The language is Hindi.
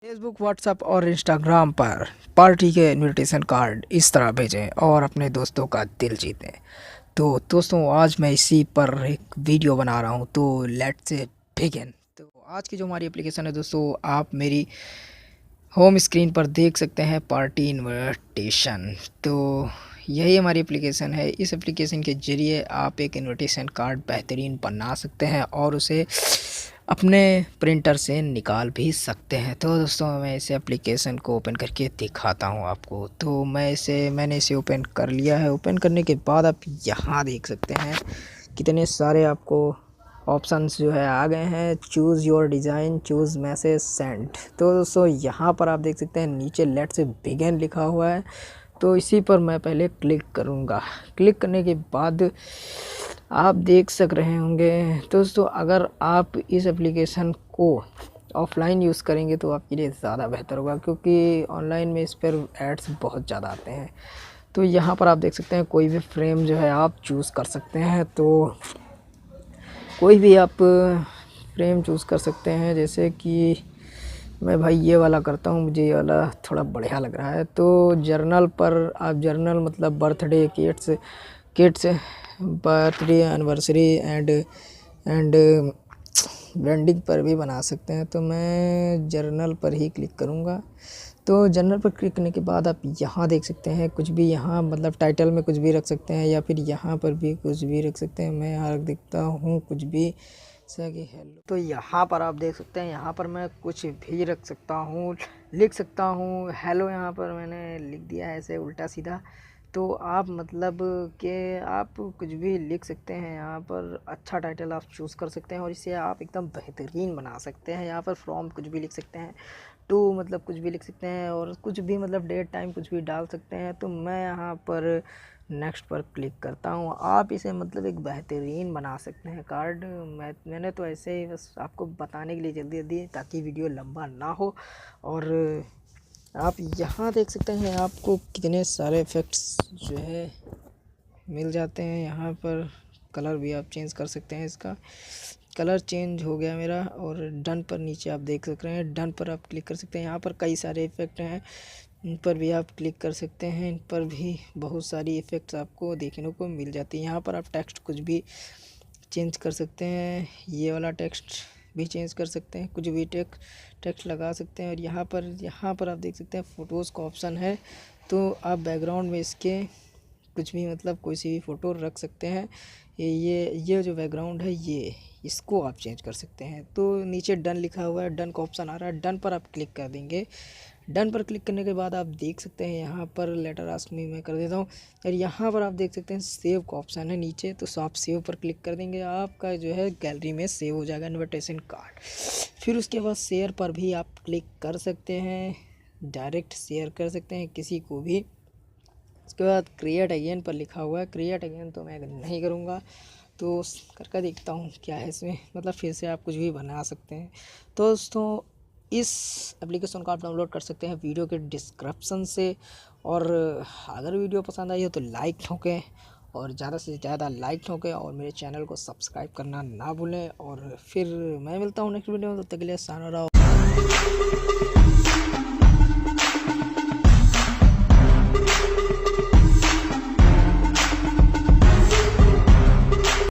फेसबुक, व्हाट्सएप और इंस्टाग्राम पर पार्टी के इनविटेशन कार्ड इस तरह भेजें और अपने दोस्तों का दिल जीतें। तो दोस्तों, आज मैं इसी पर एक वीडियो बना रहा हूँ, तो लेट्स बिगिन। तो आज की जो हमारी एप्लीकेशन है दोस्तों, आप मेरी होम स्क्रीन पर देख सकते हैं पार्टी इनविटेशन। तो यही हमारी एप्लीकेशन है। इस एप्लीकेशन के ज़रिए आप एक इनविटेशन कार्ड बेहतरीन बना सकते हैं और उसे अपने प्रिंटर से निकाल भी सकते हैं। तो दोस्तों, मैं इसे एप्लीकेशन को ओपन करके दिखाता हूं आपको। तो मैंने इसे ओपन कर लिया है। ओपन करने के बाद आप यहां देख सकते हैं कितने सारे आपको ऑप्शंस जो है आ गए हैं। Choose your design, choose message, send. तो दोस्तों, यहाँ पर आप देख सकते हैं नीचे लेट्स बिगिन लिखा हुआ है। तो इसी पर मैं पहले क्लिक करूँगा। क्लिक करने के बाद आप देख सक रहे होंगे दोस्तों, अगर आप इस एप्लीकेशन को ऑफ़लाइन यूज़ करेंगे तो आपके लिए ज़्यादा बेहतर होगा, क्योंकि ऑनलाइन में इस पर एड्स बहुत ज़्यादा आते हैं। तो यहाँ पर आप देख सकते हैं कोई भी फ्रेम जो है आप चूज़ कर सकते हैं। तो कोई भी आप फ्रेम चूज़ कर सकते हैं, जैसे कि मैं भाई ये वाला करता हूँ, मुझे ये वाला थोड़ा बढ़िया लग रहा है। तो जर्नल पर आप जर्नल मतलब birthday, kids birthday, anniversary and wedding पर भी बना सकते हैं। तो मैं जर्नल पर ही क्लिक करूँगा। तो जर्नल पर क्लिक करने के बाद आप यहाँ देख सकते हैं कुछ भी, यहाँ मतलब टाइटल में कुछ भी रख सकते हैं या फिर यहाँ पर भी कुछ भी रख सकते हैं। मैं यहाँ रख देता हूँ कुछ भी, जैसा कि हेलो। तो यहाँ पर आप देख सकते हैं, यहाँ पर मैं कुछ भी रख सकता हूँ, लिख सकता हूँ हेलो। यहाँ पर मैंने लिख दिया है ऐसे उल्टा सीधा। तो आप मतलब कि आप कुछ भी लिख सकते हैं। यहाँ पर अच्छा टाइटल आप चूज़ कर सकते हैं और इसे आप एकदम बेहतरीन बना सकते हैं। यहाँ पर फ्रॉम कुछ भी लिख सकते हैं, टू मतलब कुछ भी लिख सकते हैं, और कुछ भी मतलब डेट टाइम कुछ भी डाल सकते हैं। तो मैं यहाँ पर नेक्स्ट पर क्लिक करता हूँ। आप इसे मतलब एक बेहतरीन बना सकते हैं कार्ड। मैंने तो ऐसे ही बस आपको बताने के लिए जल्दी दी, ताकि वीडियो लंबा ना हो। और आप यहाँ देख सकते हैं आपको कितने सारे इफ़ेक्ट्स जो है मिल जाते हैं। यहाँ पर कलर भी आप चेंज कर सकते हैं। इसका कलर चेंज हो गया मेरा। और डन पर नीचे आप देख सक रहे हैं, डन पर आप क्लिक कर सकते हैं। यहाँ पर कई सारे इफ़ेक्ट हैं, इन पर भी आप क्लिक कर सकते हैं। इन पर भी बहुत सारी इफ़ेक्ट्स आपको देखने को मिल जाती है। यहाँ पर आप टेक्स्ट कुछ भी चेंज कर सकते हैं। ये वाला टेक्स्ट भी चेंज कर सकते हैं, कुछ भी टेक्स्ट लगा सकते हैं। और यहाँ पर आप देख सकते हैं फ़ोटोज़ का ऑप्शन है। तो आप बैकग्राउंड में इसके कुछ भी मतलब कोई सी भी फ़ोटो रख सकते हैं। ये जो बैकग्राउंड है इसको आप चेंज कर सकते हैं। तो नीचे डन लिखा हुआ है, डन का ऑप्शन आ रहा है, डन पर आप क्लिक कर देंगे। डन पर क्लिक करने के बाद आप देख सकते हैं यहाँ पर लेटर आस्क मी मैं कर देता हूँ। और यहाँ पर आप देख सकते हैं सेव का ऑप्शन है नीचे। तो आप सेव पर क्लिक कर देंगे, आपका जो है गैलरी में सेव हो जाएगा इनविटेशन कार्ड। फिर उसके बाद शेयर पर भी आप क्लिक कर सकते हैं, डायरेक्ट शेयर कर सकते हैं किसी को भी। उसके बाद क्रिएट अगेन पर लिखा हुआ है, क्रिएट अगेन तो मैं नहीं करूँगा। तो करके देखता हूँ क्या है इसमें, मतलब फिर से आप कुछ भी बना सकते हैं। तो दोस्तों, इस एप्लीकेशन को आप डाउनलोड कर सकते हैं वीडियो के डिस्क्रिप्शन से। और अगर वीडियो पसंद आई हो तो लाइक ठोकें, और ज़्यादा से ज़्यादा लाइक ठोकें, और मेरे चैनल को सब्सक्राइब करना ना भूलें। और फिर मैं मिलता हूँ नेक्स्ट वीडियो में, तब तक के लिए सारा रहो।